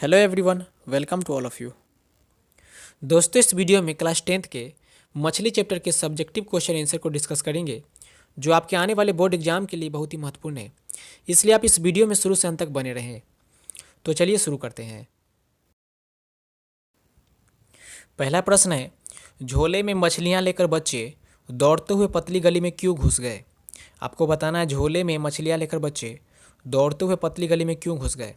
Hello everyone, welcome to all of you. दोस्तों, इस video में क्लास 10th के मछली चैप्टर के सब्जेक्टिव क्वेश्चन आंसर को डिस्कस करेंगे, जो आपके आने वाले बोर्ड एग्जाम के लिए बहुत ही महत्वपूर्ण है। इसलिए आप इस वीडियो में शुरू से अंत तक बने रहें। तो चलिए शुरू करते हैं। पहला प्रश्न है, झोले में मछलियाँ लेकर बच्चे दौड़ते हुए पतली गली में क्यों घुस गए? आपको बताना है झोले में मछलियाँ लेकर बच्चे दौड़ते हुए पतली गली में क्यों घुस गए।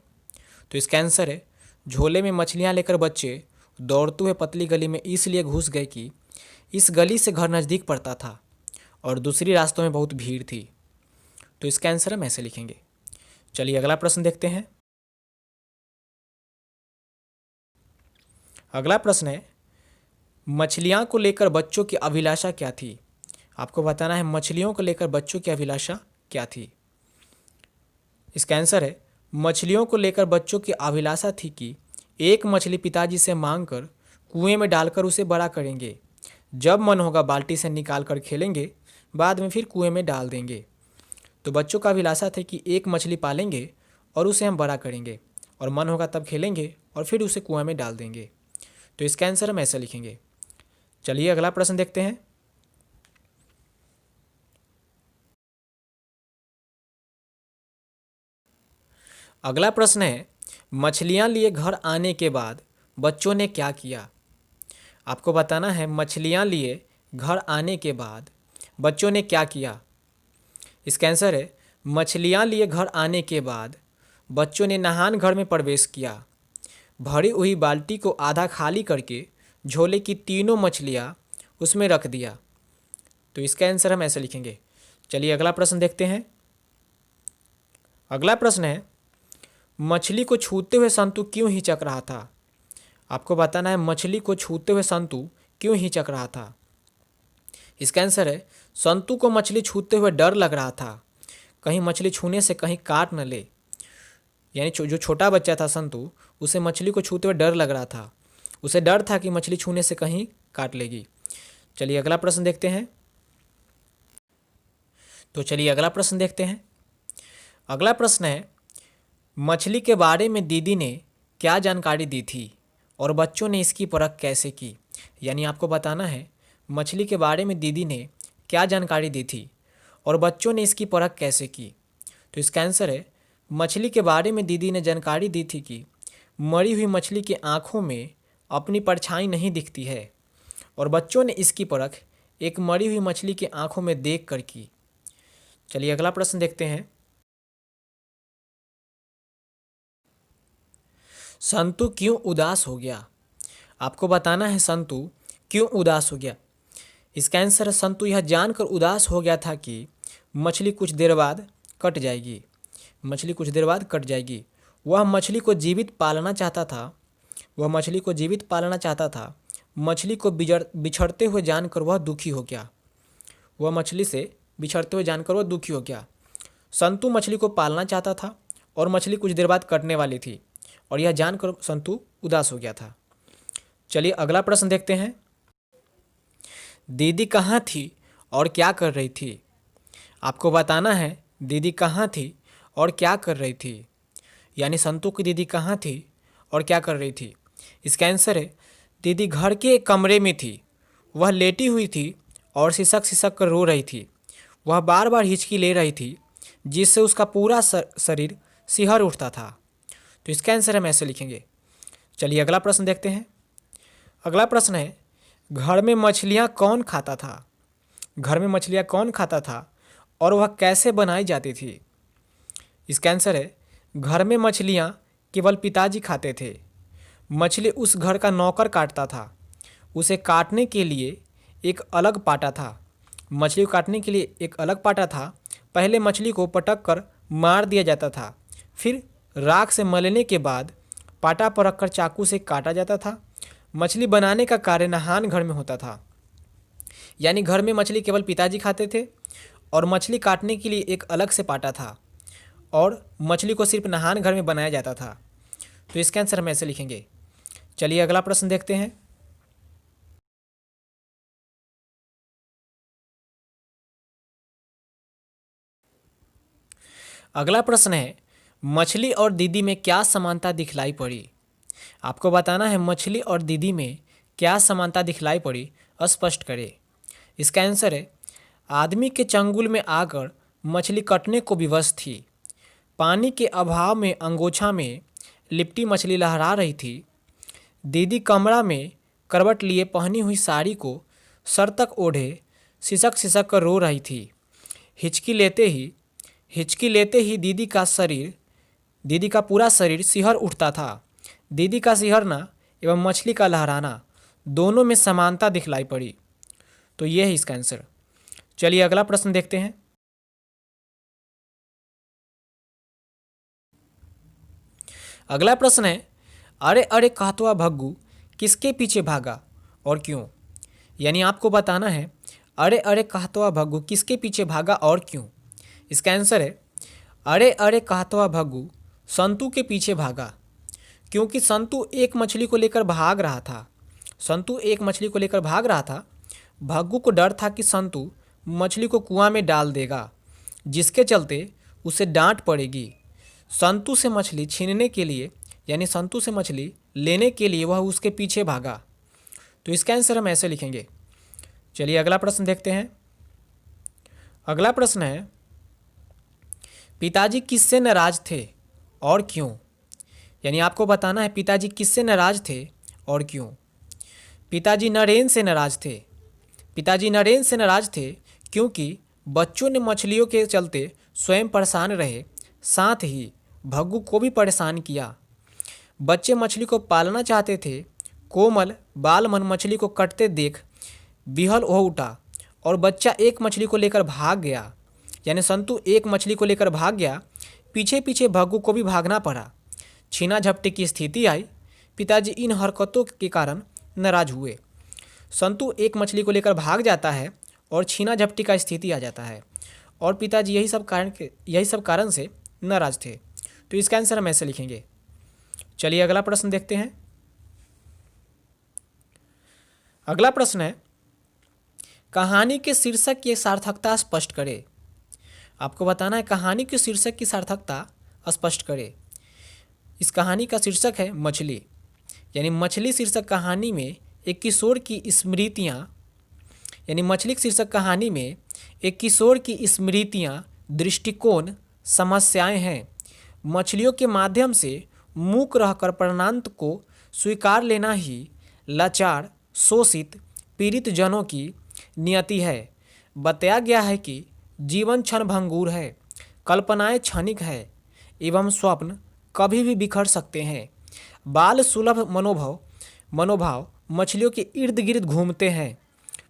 तो इसका आंसर है, झोले में मछलियाँ लेकर बच्चे दौड़ते हुए पतली गली में इसलिए घुस गए कि इस गली से घर नज़दीक पड़ता था और दूसरी रास्तों में बहुत भीड़ थी। तो इसका आंसर हम ऐसे लिखेंगे। चलिए अगला प्रश्न देखते हैं। अगला प्रश्न है, मछलियाँ को लेकर बच्चों की अभिलाषा क्या थी? आपको बताना है मछलियों को लेकर बच्चों की अभिलाषा क्या थी। इसका आंसर है, मछलियों को लेकर बच्चों की अभिलाषा थी कि एक मछली पिताजी से मांगकर कुएं में डालकर उसे बड़ा करेंगे। जब मन होगा बाल्टी से निकाल कर खेलेंगे, बाद में फिर कुएं में डाल देंगे। तो बच्चों का अभिलाषा था कि एक मछली पालेंगे और उसे हम बड़ा करेंगे, और मन होगा तब खेलेंगे और फिर उसे कुएं में डाल देंगे। तो इसका आंसर हम ऐसे लिखेंगे। चलिए अगला प्रश्न देखते हैं। अगला प्रश्न है, मछलियाँ लिए घर आने के बाद बच्चों ने क्या किया? आपको बताना है मछलियाँ लिए घर आने के बाद बच्चों ने क्या किया। इसका आंसर है, मछलियाँ लिए घर आने के बाद बच्चों ने नहान घर में प्रवेश किया। भरी हुई बाल्टी को आधा खाली करके झोले की तीनों मछलियाँ उसमें रख दिया। तो इसका आंसर हम ऐसे लिखेंगे। चलिए अगला प्रश्न देखते हैं। अगला प्रश्न है, मछली को छूते हुए संतु क्यों हिचक रहा था? आपको बताना है मछली को छूते हुए संतु क्यों हिचक रहा था। इसका आंसर है, संतु को मछली छूते हुए डर लग रहा था, कहीं मछली छूने से कहीं काट न ले। यानी जो छोटा बच्चा था संतु, उसे मछली को छूते हुए डर लग रहा था। उसे डर था कि मछली छूने से कहीं काट लेगी। चलिए अगला प्रश्न देखते हैं। अगला प्रश्न है, मछली के बारे में दीदी ने क्या जानकारी दी थी और बच्चों ने इसकी परख कैसे की? यानी आपको बताना है मछली के बारे में दीदी ने क्या जानकारी दी थी और बच्चों ने इसकी परख कैसे की। तो इसका आंसर है, मछली के बारे में दीदी ने जानकारी दी थी कि मरी हुई मछली की आँखों में अपनी परछाई नहीं दिखती है, और बच्चों ने इसकी परख एक मरी हुई मछली की आँखों में देख कर की। चलिए अगला प्रश्न देखते हैं। संतु क्यों उदास हो गया? आपको बताना है संतु क्यों उदास हो गया। इसका आंसर है, संतु यह जानकर उदास हो गया था कि मछली कुछ देर बाद कट जाएगी। वह मछली को जीवित पालना चाहता था। मछली को बिछड़ते हुए जानकर वह दुखी हो गया। संतु मछली को पालना चाहता था और मछली कुछ देर बाद कटने वाली थी, और यह जानकर संतु उदास हो गया था। चलिए अगला प्रश्न देखते हैं। दीदी कहाँ थी और क्या कर रही थी? आपको बताना है दीदी कहाँ थी और क्या कर रही थी। यानी संतु की दीदी कहाँ थी और क्या कर रही थी। इसका आंसर है, दीदी घर के एक कमरे में थी। वह लेटी हुई थी और सिसक सिसक कर रो रही थी। वह बार बार हिचकी ले रही थी, जिससे उसका पूरा शरीर सिहर उठता था। तो इसका आंसर हम ऐसे लिखेंगे। चलिए अगला प्रश्न देखते हैं। अगला प्रश्न है, घर में मछलियाँ कौन खाता था और वह कैसे बनाई जाती थी? इसका आंसर है, घर में मछलियाँ केवल पिताजी खाते थे। मछली उस घर का नौकर काटता था। उसे काटने के लिए एक अलग पाटा था। पहले मछली को पटक कर मार दिया जाता था, फिर राख से मलने के बाद पाटा पर रखकर चाकू से काटा जाता था। मछली बनाने का कार्य नहान घर में होता था। यानी घर में मछली केवल पिताजी खाते थे और मछली काटने के लिए एक अलग से पाटा था, और मछली को सिर्फ नहान घर में बनाया जाता था। तो इसका आंसर हम ऐसे लिखेंगे। चलिए अगला प्रश्न देखते हैं। अगला प्रश्न है, मछली और दीदी में क्या समानता दिखलाई पड़ी? आपको बताना है मछली और दीदी में क्या समानता दिखलाई पड़ी, स्पष्ट करें। इसका आंसर है आदमी के चंगुल में आकर मछली कटने को विवश थी। पानी के अभाव में अंगोछा में लिपटी मछली लहरा रही थी। दीदी कमरा में करवट लिए पहनी हुई साड़ी को सर तक ओढ़े सिसक सिसक कर रो रही थी। हिचकी लेते ही दीदी का पूरा शरीर सिहर उठता था। दीदी का सिहरना एवं मछली का लहराना दोनों में समानता दिखलाई पड़ी। तो ये है इसका आंसर। चलिए अगला प्रश्न देखते हैं। अगला प्रश्न है अरे अरे कहतवा भग्गू किसके पीछे भागा और क्यों। यानी आपको बताना है अरे अरे कहतवा भग्गू किसके पीछे भागा और क्यों। इसका आंसर है अरे अरे कहतवा भग्गू संतू के पीछे भागा, क्योंकि संतू एक मछली को लेकर भाग रहा था। भग्गू को डर था कि संतू मछली को कुआं में डाल देगा, जिसके चलते उसे डांट पड़ेगी। संतू से मछली छीनने के लिए यानी संतू से मछली लेने के लिए वह उसके पीछे भागा। तो इसका आंसर हम ऐसे लिखेंगे। चलिए अगला प्रश्न देखते हैं। अगला प्रश्न है पिताजी किससे नाराज थे और क्यों। यानी आपको बताना है पिताजी किससे नाराज थे और क्यों। पिताजी नरेन से नाराज थे क्योंकि बच्चों ने मछलियों के चलते स्वयं परेशान रहे, साथ ही भग्गू को भी परेशान किया। बच्चे मछली को पालना चाहते थे। कोमल बालमन मछली को कटते देख विहल हो उठा और बच्चा एक मछली को लेकर भाग गया। यानी संतू एक मछली को लेकर भाग गया, पीछे पीछे भग्गू को भी भागना पड़ा। छीना झपटी की स्थिति आई। पिताजी इन हरकतों के कारण नाराज हुए। संतू एक मछली को लेकर भाग जाता है और छीना झपटी का स्थिति आ जाता है और पिताजी यही सब कारण से नाराज थे। तो इसका आंसर हम ऐसे लिखेंगे। चलिए अगला प्रश्न देखते हैं। अगला प्रश्न है कहानी के शीर्षक की सार्थकता स्पष्ट करें। आपको बताना है कहानी के शीर्षक की सार्थकता स्पष्ट करें। इस कहानी का शीर्षक है मछली। यानी मछली शीर्षक कहानी में एक किशोर की स्मृतियाँ दृष्टिकोण समस्याएं हैं। मछलियों के माध्यम से मूक रहकर प्राणांत को स्वीकार लेना ही लाचार शोषित पीड़ित जनों की नियति है। बताया गया है कि जीवन क्षणभंगुर है, कल्पनाएं क्षणिक है एवं स्वप्न कभी भी बिखर सकते हैं। बाल सुलभ मनोभाव मछलियों के इर्द गिर्द घूमते हैं।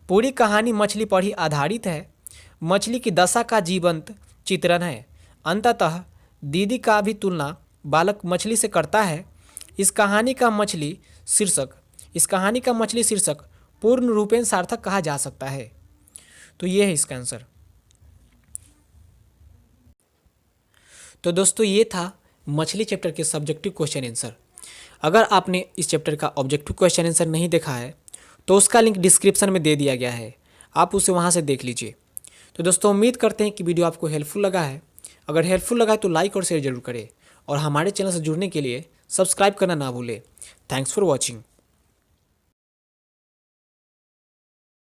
पूरी कहानी मछली पर ही आधारित है। मछली की दशा का जीवंत चित्रण है। अंततः दीदी का भी तुलना बालक मछली से करता है। इस कहानी का मछली शीर्षक पूर्ण रूपेण सार्थक कहा जा सकता है। तो ये है इसका आंसर। तो दोस्तों ये था मछली चैप्टर के सब्जेक्टिव क्वेश्चन आंसर। अगर आपने इस चैप्टर का ऑब्जेक्टिव क्वेश्चन आंसर नहीं देखा है तो उसका लिंक डिस्क्रिप्शन में दे दिया गया है, आप उसे वहां से देख लीजिए। तो दोस्तों उम्मीद करते हैं कि वीडियो आपको हेल्पफुल लगा है। अगर हेल्पफुल लगा है तो लाइक और शेयर जरूर करें और हमारे चैनल से जुड़ने के लिए सब्सक्राइब करना ना भूलें। Thanks for watching.